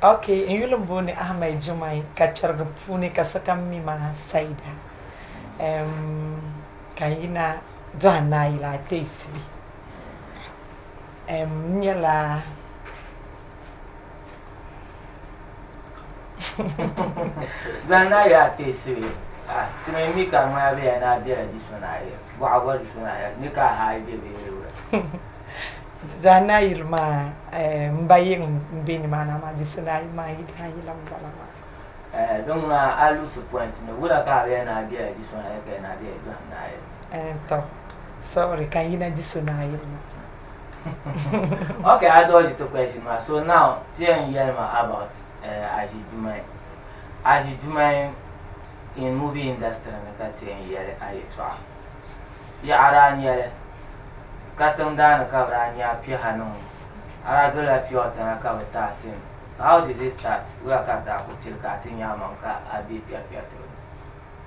Okay, in yulum boni Ahmed Jumai ka charga puni ka sakam mi ma saida. Kayina Johanna ila teisbi. Nyala Gana ya te siri. Tuna mi ka ma be na be di sona ye. Wa wa di sona ye. Ni ka ha ide be yo. Johanna ilma mbaye mbini mana ma jisuna ma ida ila mbala ma. Donc na alu su point no wala ka be na be di sona ye ka na be do na ye. To. Sorry, kayina jisuna ilma. Okay, I dodged the question. So now, telling you about Aji Jumai. Aji Jumai in movie industry, I got saying, yeah, I try. Yeah, I ran yet. Cut them down a cover and ya piano. I go like your and I cover tassin. How did it start? We are cut that with cutting Yamanka, I be Piato.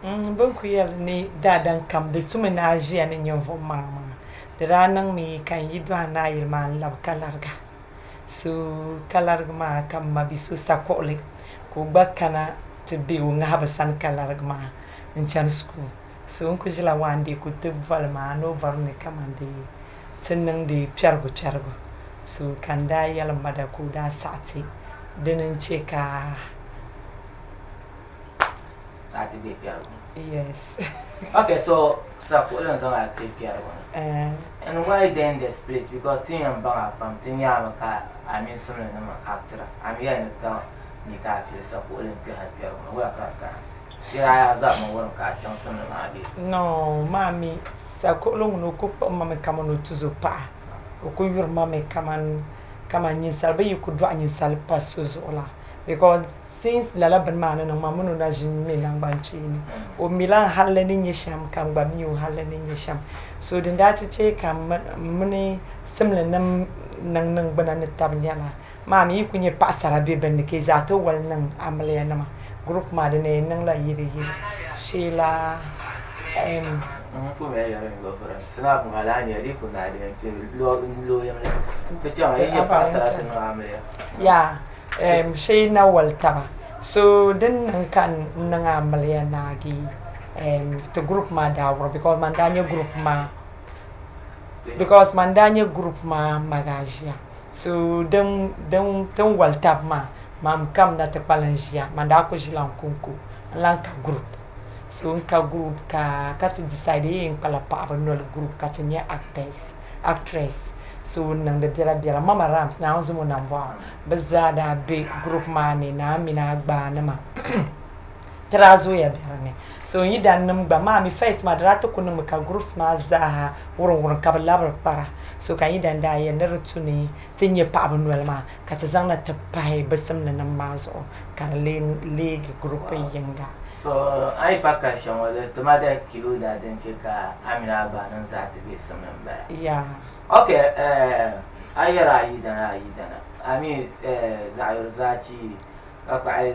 Bunkuyel ni dadan kam de tumena aji ani nyonvo mama. De ranang mi kan yidwa na ilman lab kalarga. So kalarga ma kam mabisu sakole. Ko bakana to be ungabasan kalarga ma in chan school. So unkuzila wandi ku tubval ma no varne kamandi. Tenang di chargo. So kanda yala mada ku da sati. Denen cheka. Sati be Piato. Yes. Okay, so Sakulan song I take care of. And why then the split? Because Tim and Bang Pam, Tinyamaka, I mean, some of them actor. I'm here in the town, Nika, Sakulan, Piato, Waka. Here I have that one catch on some of my. No, mammy, Sakolong no cook mamma come on to Zupa. Or could your mammy come and yin salve you could draw in salpa suzola. Because since Lalaban man and Mamuno Najin Milan Banchini, or Milan Hallening Yesham come by new Hallening Yesham. So then that's a check money similar nang banana tabiana. Mammy, you can pass a bib and the case at all well nang Amalianama. Group madene nang la yiri Sheila Snap Malania, Ricuna, Loyal. Yeah, Sheila Waltaba. So then can nang Amalianagi to group madawa because Mandanya group ma magagia. So then Waltab ma. Mam kam na te palangia mandako jilan kunku lanka group so nka group ka decide in kala pa no group nya actress so nang de dela mama rams na uzumo na mwa bazada big group mani na mina gba na ma trazo ya berane so yi dan nam gba mami face madrato kunu ka groups ma za wurun ka labar para so kan yi dan da ya na rutuni tinye pa abunwal ma ka ta zanga ta pai basam na nan mazo kan league group yinga so ai paka shan wala tumada kilo da dan ce ka amina ba nan za ta bi saman ba yeah okay ai rayi da ami zayur zaci ka ai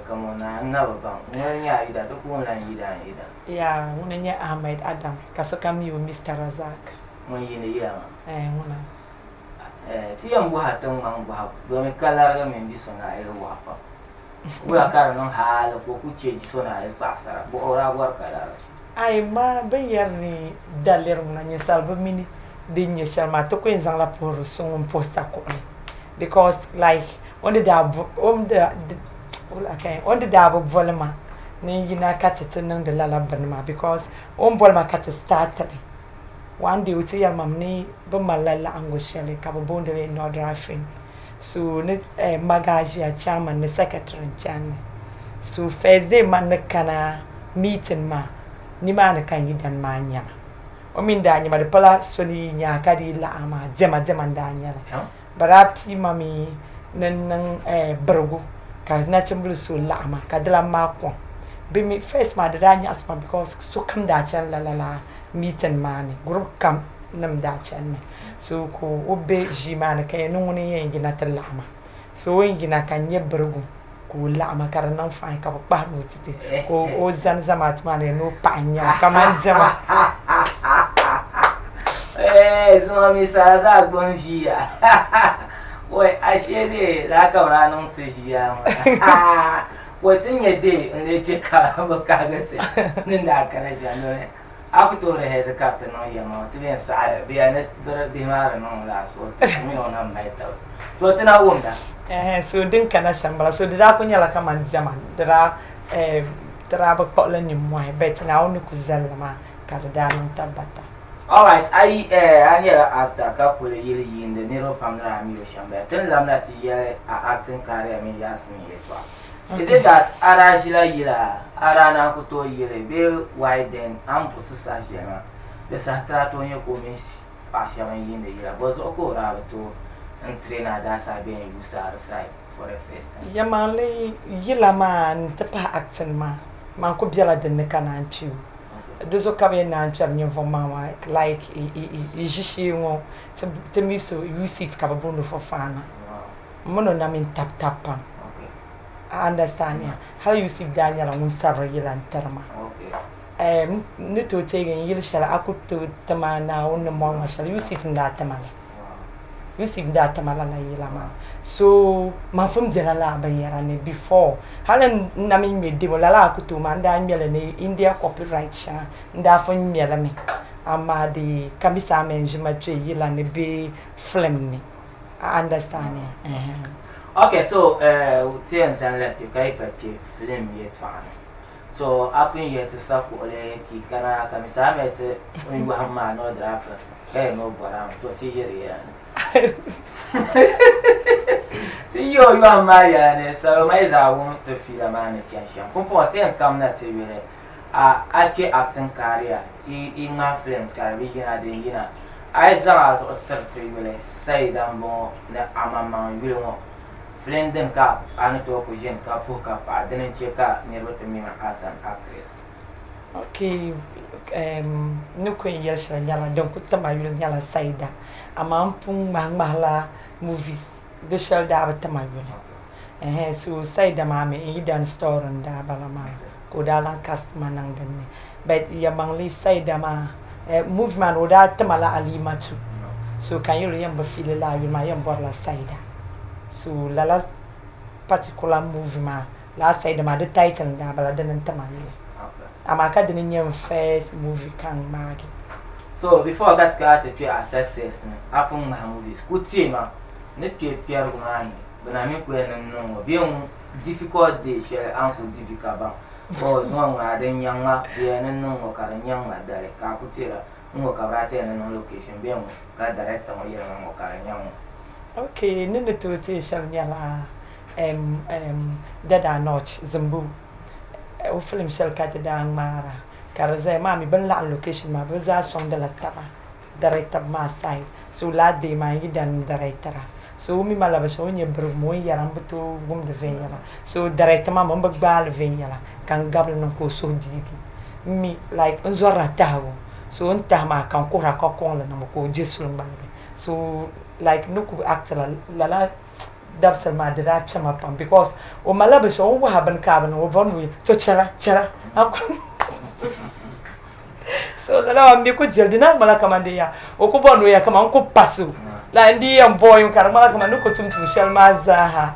kamo na ban wani ya ida to ko na ida yeah wani ya Ahmed Adam ka so kam you Mr. Razak mun yi ne ya muna ti yan bu hatan man bu ha do me kala ga men di sona ai wa pa bu ya kar non hala ko ku ce di sona ai pasara bu ora war kala ai ma bayar ni daler muna ni salba mini dinye sharma to ko inzang la por son posta ko because like on the dab volma ni yina katete nang de lala banma because on bolma kat start one day uti yal mamni bo malala angoshele ka bo bonde no driving so ne magaji a chairman ne secretary chan so first day man kana meeting ma ni man kan yidan manya o min da nyama de pala so ni nya ka di la ama jema da nya barapi mami nan bergu ka na chambulu so la ama ka dala ma ko be mi first ma da nya asma because so kam da chan la meeting mani group kam nam da chan so ko obe jimana kay nunguni yengi na talama so wengi na kanye bergu ko la ma karana fa ka ba no tite ko o zan zamat mane no panya kaman zama so mi sa za gonfia Wai ashe ne za ka ranar ta shi ya ma. Watan yadda ne ce ka baka gasa nan da aka rashi a nuna. Aku to da heza karta no yama to ben sa biya net ber bi mara no la so mi no na mai ta. To tana wonda. So din kana shambala so dira kunya la kama zaman dira dira ba ko la ni mo bet na onu ku zalma ka da nan tabata. All right, ani la actor ka pole yiri yinde ni ro pamra mi o shamba. Ten lamna ti ye acting career mi yasmi ye to. Is it that ara jila yila ara na kuto yile be widen am posisa jema the satrato nye komis pasha man yinde yila bozo ko ra to entrainer da sa be usar side for the first time. Ya mali yila man tepa acting ma ko biala den ne kana anchu. Dozo ka be na anchu nye for mama like I jishi ngo te mi so Yusuf ka babuno for fana. Mono na min tap tap. I understand ya. How you see Daniel and Sarah Yilan Terma. Okay. Nito taking Yil shall I could to Tamana on the morning shall you see from that Tamale. You see that Tamala Yilama. So, my from the La Bayarane before Helen Namin made Dimolala to Manda Melanie India copyright shan, Dafon Melame. Ama the Kamisame and Jimache Yilan be Flemni. I understand ya. Okay, so tiens and let you guys film yet fan. So after you to suck or ki kana kamisame when you have man or draft. Hey, no, but I'm 20 years. See you are my and so my I want to feel a man a chance. Comfort come that to you. Actually, acting career in my films, Caribbean, I didn't. I saw as 30 say them more than I'm a man, you know. Flenden ka ani to ko jen ka fu ka pa denen che ka ne rote mi as an actress. Okay, no kwen yelsa nyala donc tama yul nyala saida ama mpung mangmala movies de shall da tama yul so saida ma me idan store nda bala ma ko dalan cast manang denne but ya mangli saida ma movement oda tama la alimatu so kan yul yamba file la yul ma yamba la saida. So la particular movement la side ma the title da bala den tamani amaka den nyem first movie kan magi. So before that got to a success afun ma movies kuti ma ne tie pierre ko mani bana mi ko en no bi on difficult day share anko difficult ba ko zo ma den nyanga bi en no ko kar nyanga dare ka kutira ngo ka brate en no location bi on ka director mo yera mo kar nyanga. Okay, nene to te shall nyala dada notch Zimbu. O film shall kat dang mara. Karaze mami ben la location ma beza song de la taba. Director ma side. So la de ma yidan director. So mi malaba so nye bro mo yaram butu bum de venyala. So director ma mo bagbal venyala kan gabla no ko so digi. Mi like nzora tawo. So nta ma kan ko ra ko kon la no ko jesulum balage. So like nuku actor la dabsel ma dira chama pam because o malabe so wo haban ka ban wo bon wi to chara so la mi ko jeldina mala kamande ya o ko bon ya kama ko pasu la ndi ya boy kar mala kama nuko tumtum shel mazaha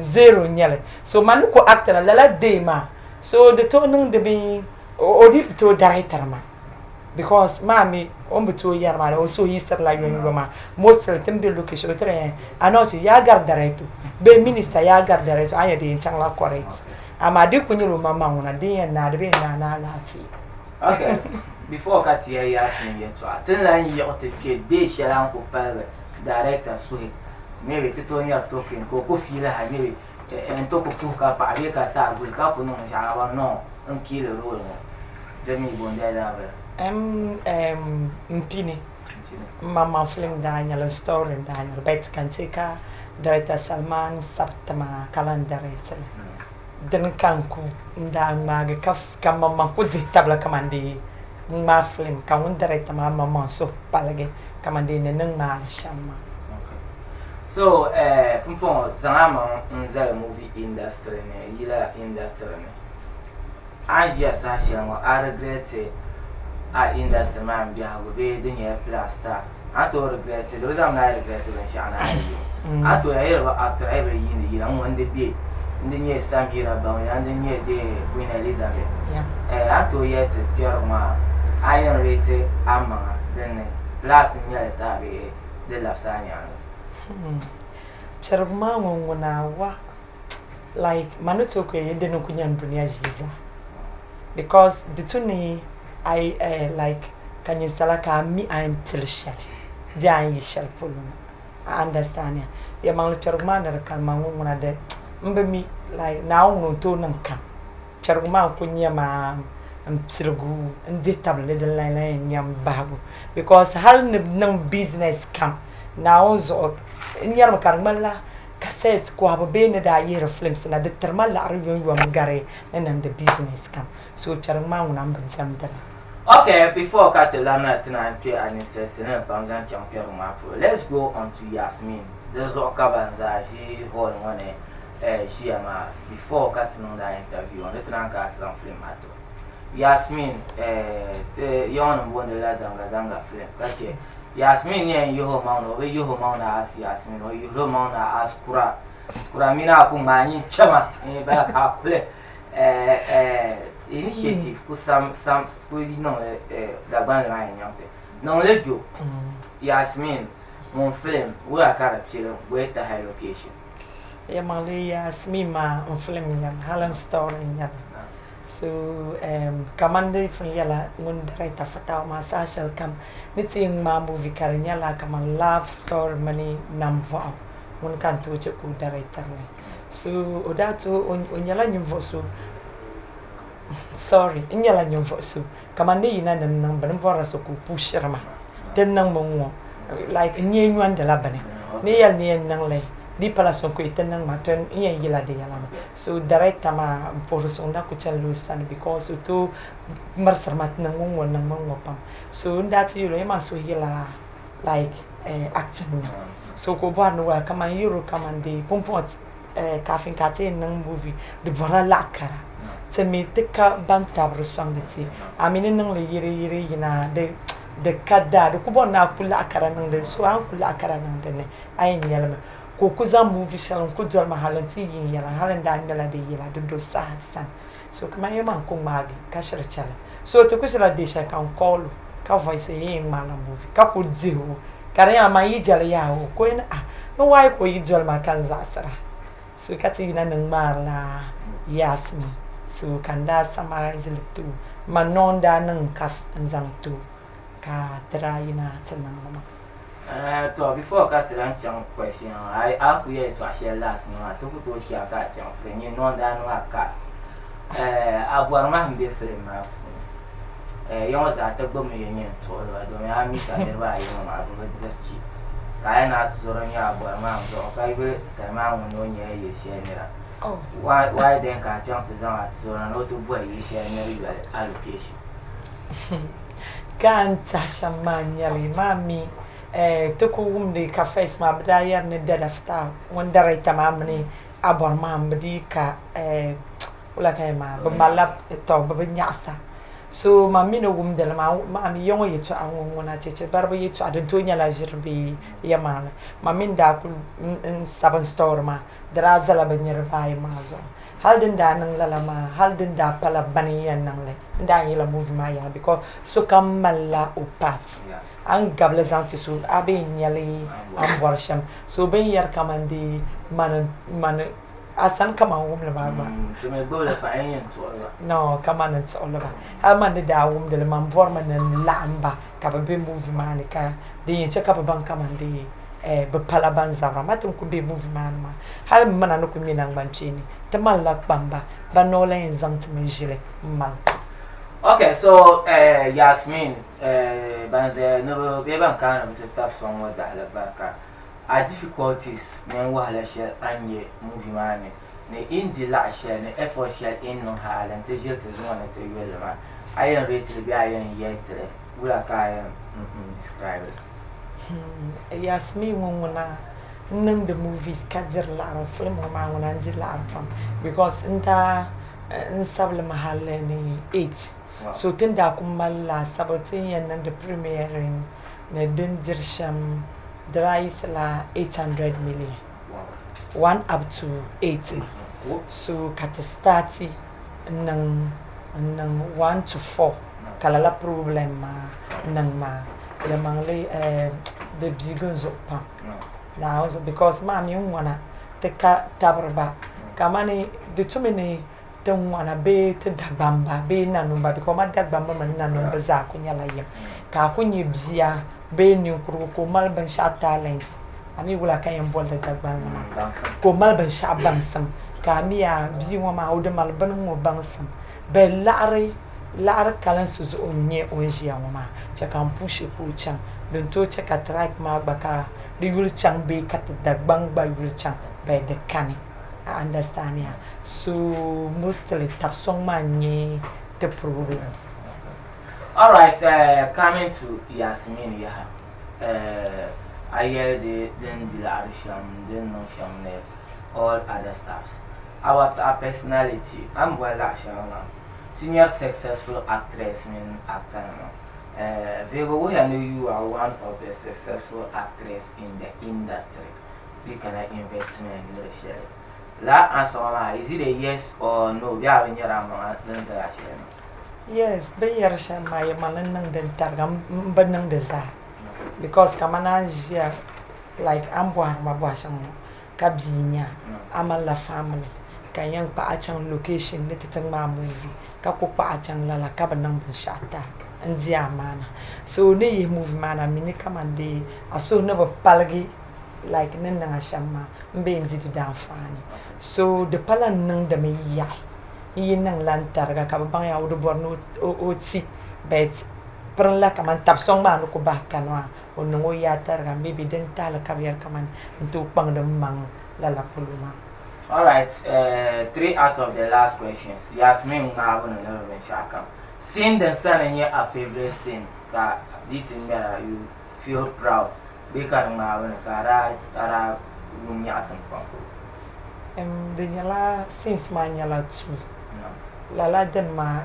zero nyele so manuko actor la de ma so de to nung de bi o di to director ma because mami on beto yar ma o so yister la yon roma mosel tembe location tre anoti ya gardareto be minister ya gardareto aya de changla correct ama de kunyiru mama una de na de be na lafi. Okay. Before kat ya yasin ye to atin lan yi ote ke de shelan ko pare director so maybe to nya talking ko fila ha maybe en to ko fuka pa ye ka ta gul ka ko no shawa no on kilo role mo jami bonda da ba mpini mama film Daniel story Daniel bet kan cheka director Salman Saptama calendar etel den kanku nda mage kaf kam mama ko tabla kamande ma film kan un director mama so palage kamande ne nang ma shamma. So from zama nzala movie industry ne yila industry ne aja sa shanwa I regret a industry man biya go be din ya plaster ato regret do zam na regret ben shana ato ya yɛrɛ actor ɛbɛ yi ne yira ŋun de be ndi nyɛ Sam Hirabaŋ ya ndi nyɛ de Queen Elizabeth ato yɛ ti kpɛri ŋmaa a yɛn rate amaŋa dinni plus nyɛli ta be di labisa nyaanga kpɛrigu maa ŋuna wa like mani to ko yɛ dini ku nyɛ duniya ʒiza because di tu ni like ka ninsala ka mi an tili shɛli di an yi shɛli polo I understand ya maŋli kpɛrigu maa ni di kalima ŋuna de mi like na ŋun to niŋ kam kpɛrigu maa ku nyɛ ma n piligu n di tabili din lan lan nyɛm bahigu because hali ni niŋ business kam naawuni zuɣu n yɛrimi ka di ŋmanila kasɛs kɔhibu bee ni daa yihiri films na di tirima laɣiri yɔnyɔm gari ni niŋdi business kam so kpɛrigu maa ŋuna n bi diɛmdila. Okay, before cut the lamina tonight, and says, let's go on to Yasmin. There's all Kabanza, she hold one, she am before cutting on that interview on the Tranka film matter. Yasmin, the young one, the Lazanga film. Okay, Yasmin, you home on, you home on as Yasmin, or you home on as Kuramina Kumani, Chama, in back initiative ku some school no Gabon line yante no lejo Yasmin mon film we are character where the high location mali Yasmin ma on film yan Helen story yan so kamande fun yala ngun director fataw ma social kam niting ma movie karnyala kaman love story mani namvo mun kan to che ku director so odato onyala nyimvo so sorry inyala nyumfo so kamande yina nan ban bora so ku pushirma den nan monwo like nye nywan de labane ne yal ne nan le di pala son ko iten nan maten yen yila de yala so director ma por so na ku chalo san because to marsar mat nan monwo pam so that you know ma so yila like acting so ko ba no kama euro kamande pompot kafin kate nan movie de bora lakara to me tika bantabro swangiti amini nang le yiri yina de kada de kubo na kula akara nang de so an kula akara nang de ne ayin yalma ko kuza movie shalon ku dol mahalanti yin yala halan da ngala de yala de do sa san so kuma yema ko magi ka shirchala so to kusila de sha kan call ka voice yin mala movie ka ku diho kare ya ma yi jala ya o ko ina no wai ko yi jol ma kan za sara so kati ina nang mala Yasmin so kanda summarize le tu manonda nang kas nzang tu ka traina tanang mama to before ka tran chang question I aku ye to share last no to ku to kia ka chang friend you know that no kas abuar ma mbe fe ma fu yon za ta gbo me yen to lo do me ami ka ne ba yi ma do just chi ka na to ro nya abuar ma do ka ibe sa ma no nya ye share ni ra why then can chances are so not to boy you share your allocation kan tasha manyali mami to ko wumde ka face ma bdayar ne dadafta wanda rai tamamni abor mam bdi ka wala kay ma ba malap to ba nyasa so mami no wumde ma mami yongo yitu awon wona cheche barba yitu adon to nyala jirbi yamana mami da ku saban store ma drazala banyar bai mazo haldin da nan lalama haldin da pala baniyan nan le nda yila move ma ya because so kamalla upat an gable zanti so abe nyali an warsham so ben yar kamandi man asan kama wum le ba to me go le fa yen to no kama nan to le ba hal man da wum de man bor man lamba ka be move ma ne ka de yin cheka ba ban kamandi be pala banzara matum ku be movement ma hal mana no ku minang banchini te malak bamba banola en zangt me jile mal. Okay, so Yasmin banze no be ban kan no tap song wa da la baka a difficulties men wa la share anye movement ne indi la share ne effort share in no halan te jirte zo na te yele ma ayen rate bi ayen yetre wala ka describe it. Yasmin wona nang the movies kadir la film ma wona ndi la pam because nda nsable mahalle ni 8 so tinda kuma la sabatin yan nan the premiering na dindirsham the rice la 800 million. Wow. 1 up to 80. Oh. So kata starti nang 1 to 4 kala la problem nang ma le mangle the bigun zo pa na also because ma mi wana te ka tabrba kamani de tumini te wana be te dagbamba be nanumba because ma dagbamba man nanumba za ku nyala yim ka ku nyi bia be ni ko mal ban sha talent ami wala kan yam bol da dagbamba ko mal ban sha bansam kami ya bi wa ma o de mal ban mo bansam be la'ar kalan su zo onye onji ya ma cha kan push ku chan don to cha ka track ma baka di yul chan be kat dagbang ba yul chan be de kani I understand ya so mostly tap song manye the problems. All right, coming to Yasmin Yaha. I hear the Arisham, then no sham, all other stuffs. About our personality, I'm well actually. Senior successful actress, mean actor. Vego, we know you are one of the successful actress in the industry. You can investment in the share. La answer, is it a yes or no? We are in your Yes, be yersha my man nang den targam benang desa. Because kamana jia like amboar ma boasang kabzinya amal la family kayang pa achang location ni titang ma movie ka ko pa achang lala ka banang shata nzia mana so ne movie mana mini kamande aso ne ba palgi like nen nga shamma mbe nzidi da fani so the palan nang da me ya yin nang lan targa ka bang ya udu borno o ti bet perla kaman tap song ma no ko ba kanwa onno ya targa maybe den tala ka ber kaman ntu pang de mang lala puluma. All right, 3 out of the last questions. Yasmin na abun na ben shaka. Scene the son and a favorite scene that you feel proud. Because na abun ara munya asampa. The nyala since ma nyala tu. Lala den ma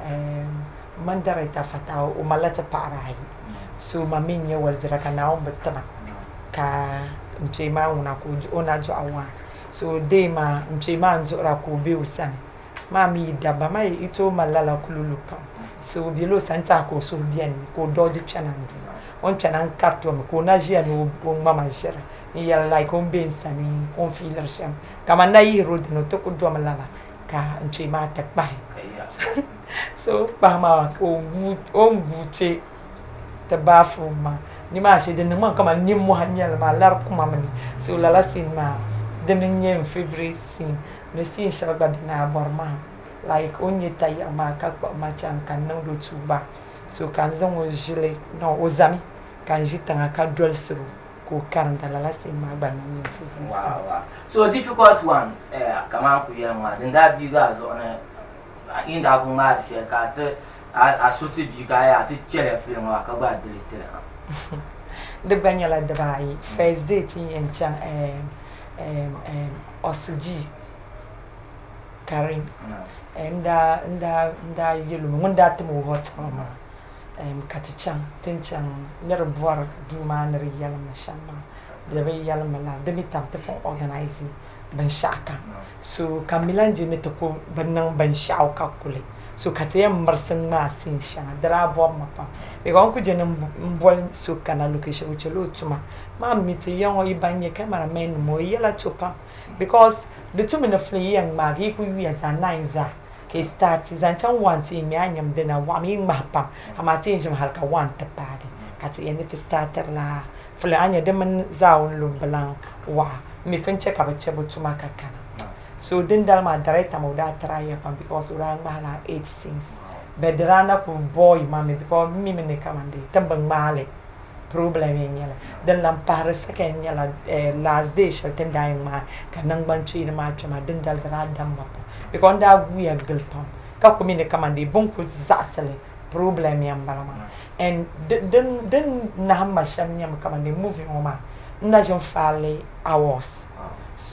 mandara ta fata o malata parai. So ma minya wal jira kana on betama. Ka mchema una ku ona jo awa. So de ma mchema nzo ra ku be usane. Ma mi daba ma ito malala kululupa. So bilo santa ko so bien ko doji chanandi. On chanan karto ko na jia no mama jira. Ya like on bensani on filer sham. Kama na yi road no to ko do malala ka mchema takbai. So ba ma ko on buche the bathroom ma ni ma she de numa kama ni mo hanyal ma lar kuma mani so lala sin ma de nye favorite scene ne scene shalba dina borma like onye tay ma ka ma chan kan nan do tuba so kan zan o jile no ozami kan jitanga ka dol suru ko karanta lala sin ma ba ni favorite. Wow. So difficult one kama ku yamwa then that you guys on in da ku ma she ka te a suti biga ya ti chere film wa ka ba delete la. The banyala de bai first date in chan osiji Karim nda yelu munda temu hot mama katichan tinchan ner boar duma ner yala mashama de be yala mala de mitam te fon organizing ban shaka so kamilan je ne to ko banang ban shao ka kule so kate marsan ma sin sha dra bo mapa be gon ku je ne mbol so kana location uchelo tuma ma mi te yon yi banye cameraman mo yala topa because the two minute flee yang magi ku wi as a nine ke start zan chan wanti mi anyam de na wa mi mapa amati jim halka wanta pade kate ene te starter la fle anya de man zaun lumbalan wa mi fenche ka bache butuma kakana. So din dalma director mo da try pam because urang mahala 8 scenes. Bedrana ko boy mami because mi me ne kamande tambang male problem yela. Den lam para second yela last day shall ten dying ma kanang banchi na ma chama din dal dra damba. Because da we a girl pam. Ka ko mi ne kamande bonko zasale problem yam balama. And then na ma sham yam kamande moving oma. Na jom fale hours.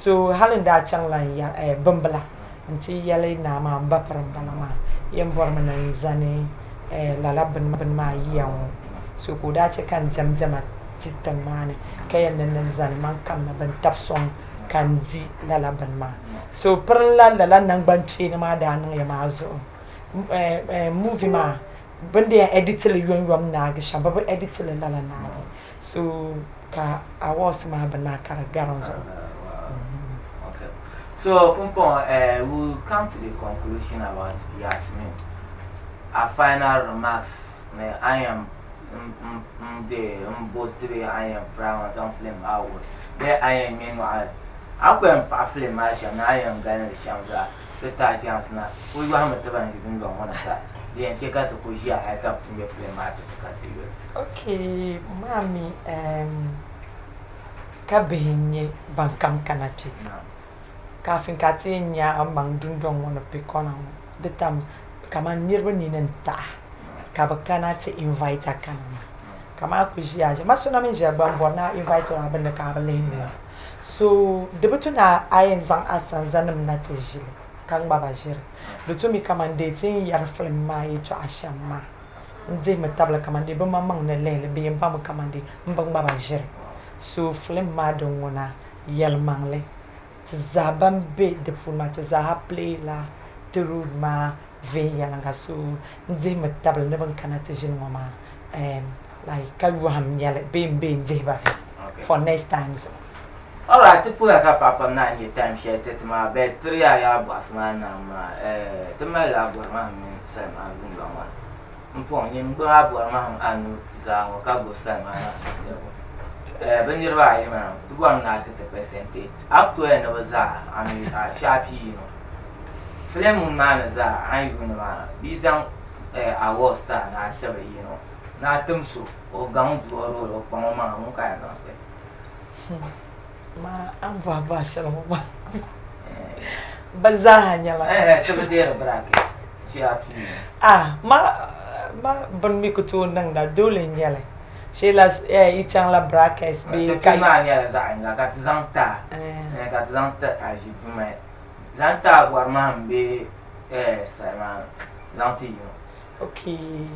So halenda changlan ya bambala nsi yale na ma baparam balama yem bormana zane lala ban ma yawo so ko da ce kan zamzama ti tiŋmaani ka yɛn ni zani man kam na bin tabi sɔŋ ka n di lala bini maa so pirinla lala nangban kpeeni maa daa niŋya maa zuɣu movie maa bin di yɛn editili yɔnyɔm naagi shɛm bi editili lala naagi so ka awards maa bini maa ka di gari zuɣu. So, Fumpong, we'll come to the conclusion about Yasmin. Our final remarks. I am boasted. I am proud of film award. There I am meanwhile. I'm going to film. I am going to Shambra. The chance now. We want to have been on one of that. The check out to push your hack up to your film market to cut you. Okay, mommy, kabihinye bankam kanachi. Kafin ka ti nya amang dundong wono pe kona de tam kama nirba ni nta ka ba kana ti invite kana kama ku jiya ma suna min jiya ban bona invite wa ban ka ba le so de butuna ayen zan asan zanum na ti ji kan ba ba jir lutumi kama de tin yar film ma yi to ashamma nze metabla kama de ba mamang na le be ba mu kama de mbang ba ba jir so film ma don wona yel mangle zaban be de fuma ta za play la de road ma ve yalanga so ndi metabla ne ban kana te jin mama like ka yu ham yale be ndi ba for next time so all right to for ka papa na ni time share te ma be 3 ya basma na ma te ma la bo ma min sa ma lunga ma mpon yin bo abo ma anu za ka bo sa ma na te ben nirba ayi ma tuwa na ta percentage up to end of za ami a shapi you know film man za ai you know bizan award star na ta you know na tumsu o gang zuwa ro ko ma mun ka na pe ma an ba shalom ma baza hanya la ta bede bracket shapi ma ban mi ko to nan da dole nyale Sheila ichang la brackets be kaima ni ala za nga ka tzanta ka tzanta aji fuma zanta warma be sama zanti yo okay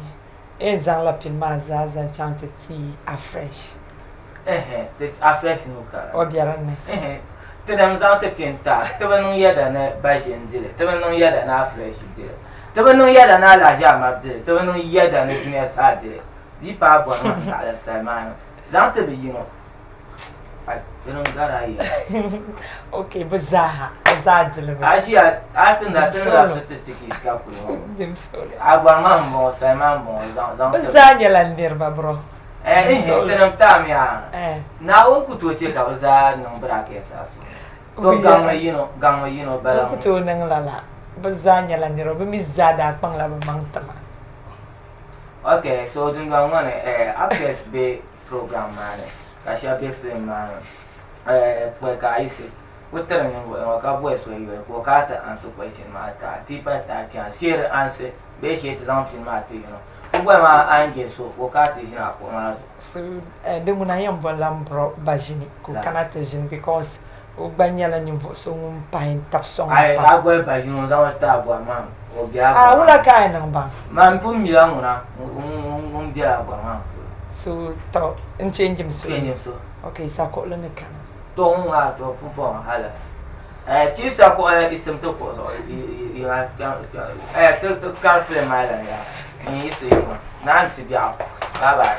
zang la pin ma za chante ti afresh te afresh no ka o biaran te dam zanta pinta te banu yada na bajin dile te banu yada na afresh dile te banu yada na la jama dile te banu yada na dunia sa dile di pa bo na ala Salman zante be you know I don't gara ya okay bazaha azadzile asia atunda tunda feteti ska ko dim sole agwa mambo Salman mo zante bazanya la ndirba bro tenam tam ya na on ku to te ka za no bra ke sa so to gama you know bala ku to nang lala bazanya la ndirba be mizada pang la mangtama. Okay, so dun ba ngone actors be program mane kasha be film mane pwe ka ise putra ngo ka boy so yo ko ka ta answer question mata tipa ta cha share answer be she ta zam film mata you know ko ma anje so ko ka ta jina ko ma so de muna yam bolam bro bajini ko kana ta jin because o gbanyala ni so un pain tap song ai agwa bajini zam ta agwa ma o bia wala ka na ba man fu mi la ngona bia agwa ma so to change so okay sa ko le ne kana to to fu fo halas ci sa ko isim to ko so ya to kar film ala ya ni isi na anti bia bye bye